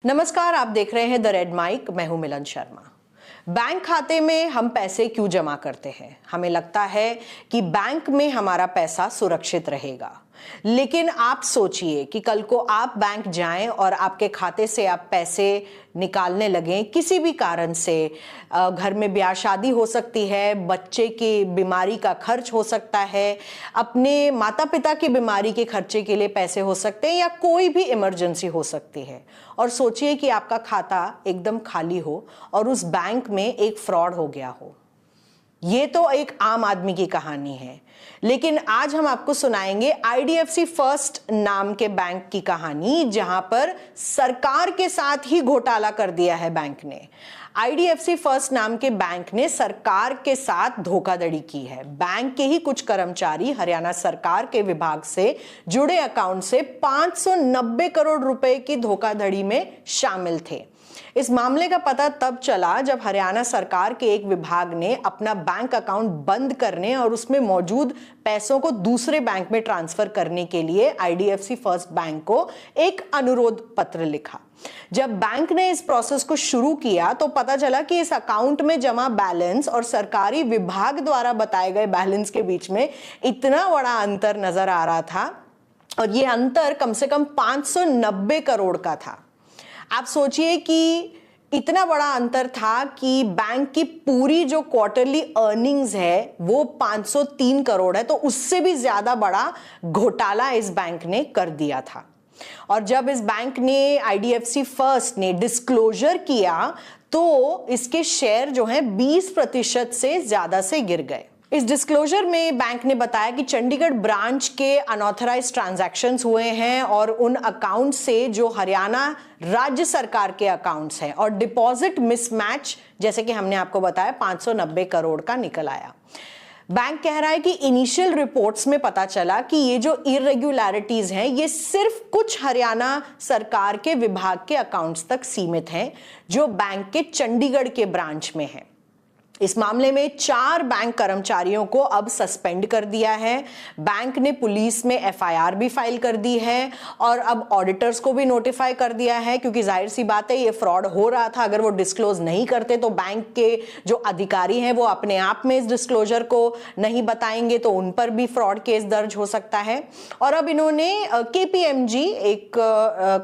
नमस्कार, आप देख रहे हैं द रेड माइक। मैं हूं मिलन शर्मा। बैंक खाते में हम पैसे क्यों जमा करते हैं? हमें लगता है कि बैंक में हमारा पैसा सुरक्षित रहेगा, लेकिन आप सोचिए कि कल को आप बैंक जाएं और आपके खाते से आप पैसे निकालने लगें किसी भी कारण से। घर में ब्याह शादी हो सकती है, बच्चे की बीमारी का खर्च हो सकता है, अपने माता पिता की बीमारी के खर्चे के लिए पैसे हो सकते हैं, या कोई भी इमरजेंसी हो सकती है। और सोचिए कि आपका खाता एकदम खाली हो और उस बैंक में एक फ्रॉड हो गया हो। ये तो एक आम आदमी की कहानी है, लेकिन आज हम आपको सुनाएंगे आईडीएफसी फर्स्ट नाम के बैंक की कहानी, जहां पर सरकार के साथ ही घोटाला कर दिया है बैंक ने। आईडीएफसी फर्स्ट नाम के बैंक ने सरकार के साथ धोखाधड़ी की है। बैंक के ही कुछ कर्मचारी हरियाणा सरकार के विभाग से जुड़े अकाउंट से 590 करोड़ रुपए की धोखाधड़ी में शामिल थे। इस मामले का पता तब चला जब हरियाणा सरकार के एक विभाग ने अपना बैंक अकाउंट बंद करने और उसमें मौजूद पैसों को दूसरे बैंक में ट्रांसफर करने के लिए आईडीएफसी फर्स्ट बैंक को एक अनुरोध पत्र लिखा। जब बैंक ने इस प्रोसेस को शुरू किया तो पता चला कि इस अकाउंट में जमा बैलेंस और सरकारी विभाग द्वारा बताए गए बैलेंस के बीच में इतना बड़ा अंतर नजर आ रहा था, और यह अंतर कम से कम 590 करोड़ का था। आप सोचिए कि इतना बड़ा अंतर था कि बैंक की पूरी जो क्वार्टरली अर्निंग्स है वो 503 करोड़ है, तो उससे भी ज्यादा बड़ा घोटाला इस बैंक ने कर दिया था। और जब इस बैंक ने, आईडीएफसी फर्स्ट ने डिस्क्लोजर किया तो इसके शेयर जो हैं 20% से ज्यादा से गिर गए। इस डिस्क्लोजर में बैंक ने बताया कि चंडीगढ़ ब्रांच के अनऑथराइज्ड ट्रांजैक्शंस हुए हैं और उन अकाउंट से जो हरियाणा राज्य सरकार के अकाउंट्स हैं, और डिपॉजिट मिसमैच जैसे कि हमने आपको बताया 590 करोड़ का निकल आया। बैंक कह रहा है कि इनिशियल रिपोर्ट्स में पता चला कि ये जो इरेगुलरिटीज हैं ये सिर्फ कुछ हरियाणा सरकार के विभाग के अकाउंट्स तक सीमित हैं जो बैंक के चंडीगढ़ के ब्रांच में हैं। इस मामले में 4 बैंक कर्मचारियों को अब सस्पेंड कर दिया है। बैंक ने पुलिस में एफआईआर भी फाइल कर दी है और अब ऑडिटर्स को भी नोटिफाई कर दिया है, क्योंकि जाहिर सी बात है ये फ्रॉड हो रहा था। अगर वो डिस्क्लोज नहीं करते तो बैंक के जो अधिकारी हैं वो अपने आप में इस डिस्क्लोजर को नहीं बताएंगे तो उन पर भी फ्रॉड केस दर्ज हो सकता है। और अब इन्होंने केपीएमजी, एक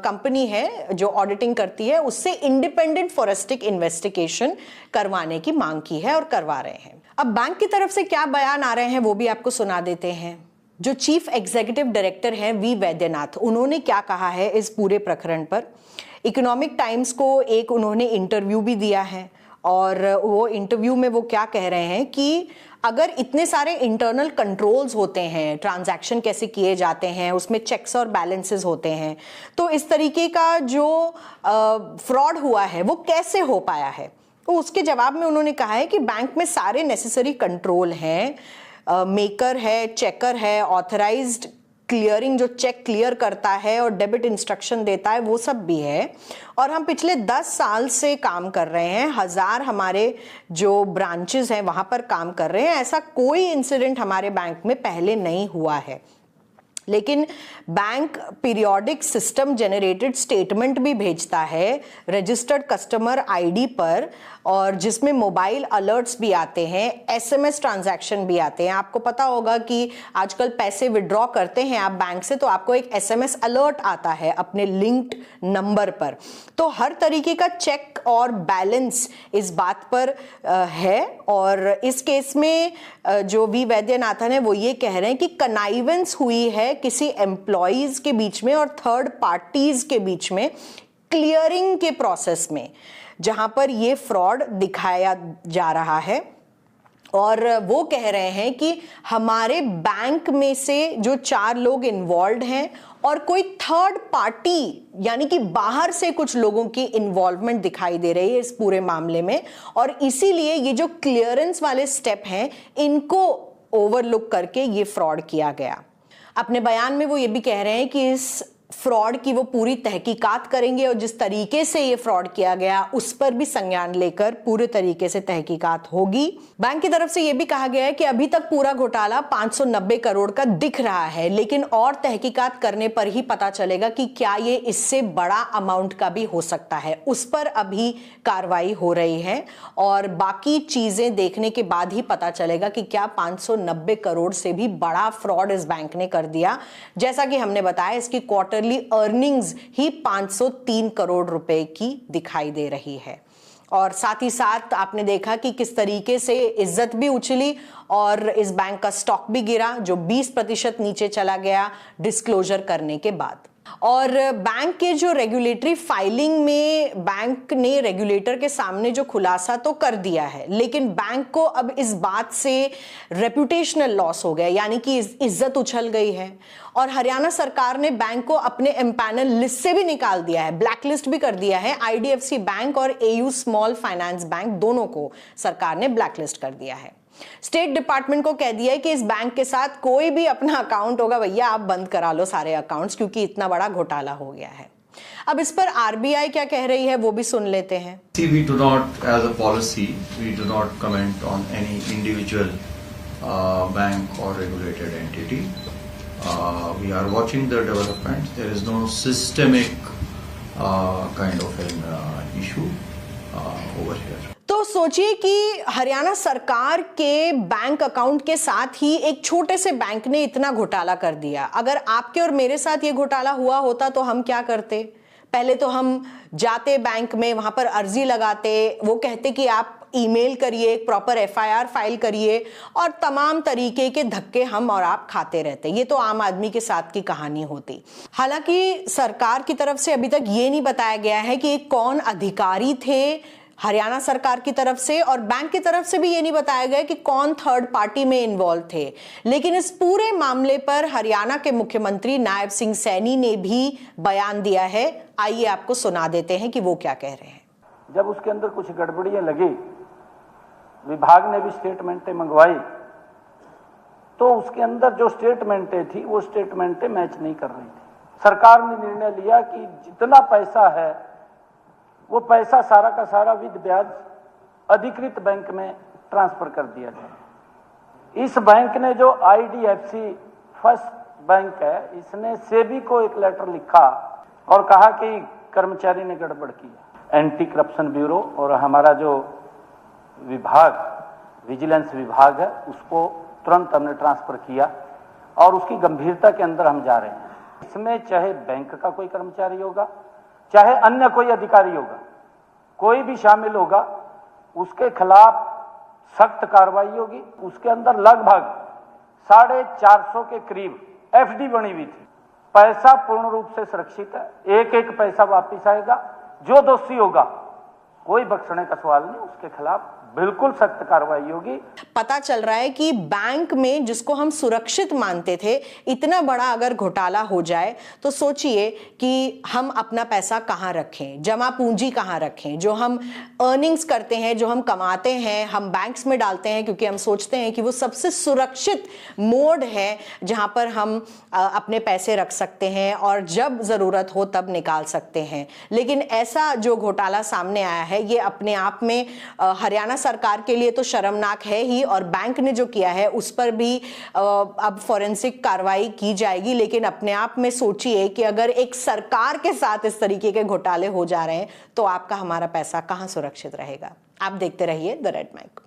कंपनी है जो ऑडिटिंग करती है, उससे इंडिपेंडेंट फॉरेंसिक इन्वेस्टिगेशन करवाने की मांग की है और करवा रहे हैं। अब बैंक की तरफ से क्या बयान आ रहे हैं वो भी आपको सुना देते हैं। जो चीफ एग्जीक्यूटिव डायरेक्टर हैं वी वैद्यनाथ, उन्होंने क्या कहा है इस पूरे प्रकरण पर। इकोनॉमिक टाइम्स को एक उन्होंने इंटरव्यू भी दिया है, और वो इंटरव्यू में वो क्या कह रहे हैं कि अगर इतने सारे इंटरनल कंट्रोल्स होते हैं, ट्रांजैक्शन कैसे किए जाते हैं, उसमें चेक्स और बैलेंसेस होते हैं, तो इस तरीके का जो फ्रॉड हुआ है वो कैसे हो पाया है। तो उसके जवाब में उन्होंने कहा है कि बैंक में सारे नेसेसरी कंट्रोल हैं, मेकर है, चेकर है, ऑथराइज्ड क्लियरिंग जो चेक क्लियर करता है और डेबिट इंस्ट्रक्शन देता है, वो सब भी है। और हम पिछले 10 साल से काम कर रहे हैं, 1000 हमारे जो ब्रांचेस हैं वहां पर काम कर रहे हैं। ऐसा कोई इंसिडेंट हमारे बैंक में पहले नहीं हुआ है। लेकिन bank periodic system generated statement भी भेजता है रजिस्टर्ड कस्टमर आईडी पर, और जिसमें मोबाइल अलर्ट्स भी आते हैं, एसएमएस ट्रांजैक्शन भी आते हैं। आपको पता होगा कि आजकल पैसे विड्रॉ करते हैं आप बैंक से तो आपको एक एसएमएस अलर्ट आता है अपने लिंक्ड नंबर पर। तो हर तरीके का चेक और बैलेंस इस बात पर है। और इस केस में जो वी वैद्यनाथन है वो ये कह रहे हैं कि कनाइवेंस हुई है किसी एम्प्लॉइज के बीच में और थर्ड पार्टीज के बीच में क्लियरिंग के प्रोसेस में, जहां पर ये फ्रॉड दिखाया जा रहा है। और वो कह रहे हैं कि हमारे बैंक में से जो 4 लोग इन्वॉल्व हैं और कोई थर्ड पार्टी यानी कि बाहर से कुछ लोगों की इन्वॉल्वमेंट दिखाई दे रही है इस पूरे मामले में, और इसीलिए ये जो क्लियरेंस वाले स्टेप हैं इनको ओवरलुक करके ये फ्रॉड किया गया। अपने बयान में वो ये भी कह रहे हैं कि इस फ्रॉड की वो पूरी तहकीकात करेंगे और जिस तरीके से ये फ्रॉड किया गया उस पर भी संज्ञान लेकर पूरे तरीके से तहकीकात होगी। बैंक की तरफ से ये भी कहा गया है कि अभी तक पूरा घोटाला 590 करोड़ का दिख रहा है, लेकिन और तहकीकात करने पर ही पता चलेगा कि क्या ये इससे बड़ा अमाउंट का भी हो सकता है। उस पर अभी कार्रवाई हो रही है और बाकी चीजें देखने के बाद ही पता चलेगा कि क्या 590 करोड़ से भी बड़ा फ्रॉड इस बैंक ने कर दिया। जैसा कि हमने बताया, इसकी क्वार्टरली अर्निंग्स ही 503 करोड़ रुपए की दिखाई दे रही है। और साथ ही साथ आपने देखा कि किस तरीके से इज्जत भी उछली और इस बैंक का स्टॉक भी गिरा, जो 20% नीचे चला गया डिस्क्लोजर करने के बाद। और बैंक के जो रेगुलेटरी फाइलिंग में बैंक ने रेगुलेटर के सामने जो खुलासा तो कर दिया है, लेकिन बैंक को अब इस बात से रेपुटेशनल लॉस हो गया, यानी कि इज्जत उछल गई है। और हरियाणा सरकार ने बैंक को अपने एम्पैनल लिस्ट से भी निकाल दिया है, ब्लैक लिस्ट भी कर दिया है। आईडीएफसी बैंक और एयू स्मॉल फाइनेंस बैंक दोनों को सरकार ने ब्लैक लिस्ट कर दिया है। स्टेट डिपार्टमेंट को कह दिया है कि इस बैंक के साथ कोई भी अपना अकाउंट होगा, भैया आप बंद करा लो सारे अकाउंट्स, क्योंकि इतना बड़ा घोटाला हो गया है। अब इस पर आरबीआई क्या कह रही है वो भी सुन लेते हैं। We do not, as a policy, we do not comment on any individual bank or regulated entity. We are watching the developments. There is no systemic kind of an issue over here. तो सोचिए कि हरियाणा सरकार के bank account के साथ ही एक छोटे से बैंक ने इतना घोटाला कर दिया। अगर आपके और मेरे साथ ये घोटाला हुआ होता तो हम क्या करते? पहले तो हम जाते बैंक में, वहां पर अर्जी लगाते, वो कहते कि आप ईमेल करिए, एक प्रॉपर एफआईआर फाइल करिए, और तमाम तरीके के धक्के हम और आप खाते रहते। ये तो आम आदमी के साथ की कहानी होती। हालांकि सरकार की तरफ से अभी तक ये नहीं बताया गया है कि कौन अधिकारी थे हरियाणा सरकार की तरफ से, और बैंक की तरफ से भी ये नहीं बताया गया कि कौन थर्ड पार्टी में इन्वॉल्व थे। लेकिन इस पूरे मामले पर हरियाणा के मुख्यमंत्री नायब सिंह सैनी ने भी बयान दिया है। आइए आपको सुना देते हैं कि वो क्या कह रहे हैं। जब उसके अंदर कुछ गड़बड़ियां लगी, विभाग ने भी स्टेटमेंटें मंगवाई, तो उसके अंदर जो स्टेटमेंटें थी वो स्टेटमेंटें मैच नहीं कर रही थी। सरकार ने निर्णय लिया कि जितना पैसा है वो पैसा सारा का सारा विद ब्याज अधिकृत बैंक में ट्रांसफर कर दिया जाए। इस बैंक ने, जो आईडीएफसी फर्स्ट बैंक है, इसने सेबी को एक लेटर लिखा और कहा कि कर्मचारी ने गड़बड़ की। एंटी करप्शन ब्यूरो और हमारा जो विभाग, विजिलेंस विभाग है, उसको तुरंत हमने ट्रांसफर किया और उसकी गंभीरता के अंदर हम जा रहे हैं। इसमें चाहे बैंक का कोई कर्मचारी होगा, चाहे अन्य कोई अधिकारी होगा, कोई भी शामिल होगा, उसके खिलाफ सख्त कार्रवाई होगी। उसके अंदर लगभग 450 के करीब एफडी बनी हुई थी। पैसा पूर्ण रूप से सुरक्षित है, एक एक पैसा वापस आएगा। जो दोषी होगा, कोई बख्शने का सवाल नहीं, उसके खिलाफ बिल्कुल सख्त कार्रवाई होगी। पता चल रहा है कि बैंक में जिसको हम सुरक्षित मानते थे, इतना बड़ा अगर घोटाला हो जाए तो सोचिए कि हम अपना पैसा कहां रखें, जमा पूंजी कहां रखें। जो हम अर्निंग्स करते हैं, जो हम कमाते हैं, हम बैंक्स में डालते हैं, क्योंकि हम सोचते हैं कि वो सबसे सुरक्षित मोड है जहां पर हम अपने पैसे रख सकते हैं और जब जरूरत हो तब निकाल सकते हैं। लेकिन ऐसा जो घोटाला सामने आया है, ये अपने आप में हरियाणा सरकार के लिए तो शर्मनाक है ही, और बैंक ने जो किया है उस पर भी अब फॉरेंसिक कार्रवाई की जाएगी। लेकिन अपने आप में सोचिए कि अगर एक सरकार के साथ इस तरीके के घोटाले हो जा रहे हैं तो आपका हमारा पैसा कहां सुरक्षित रहेगा। आप देखते रहिए द रेड माइक।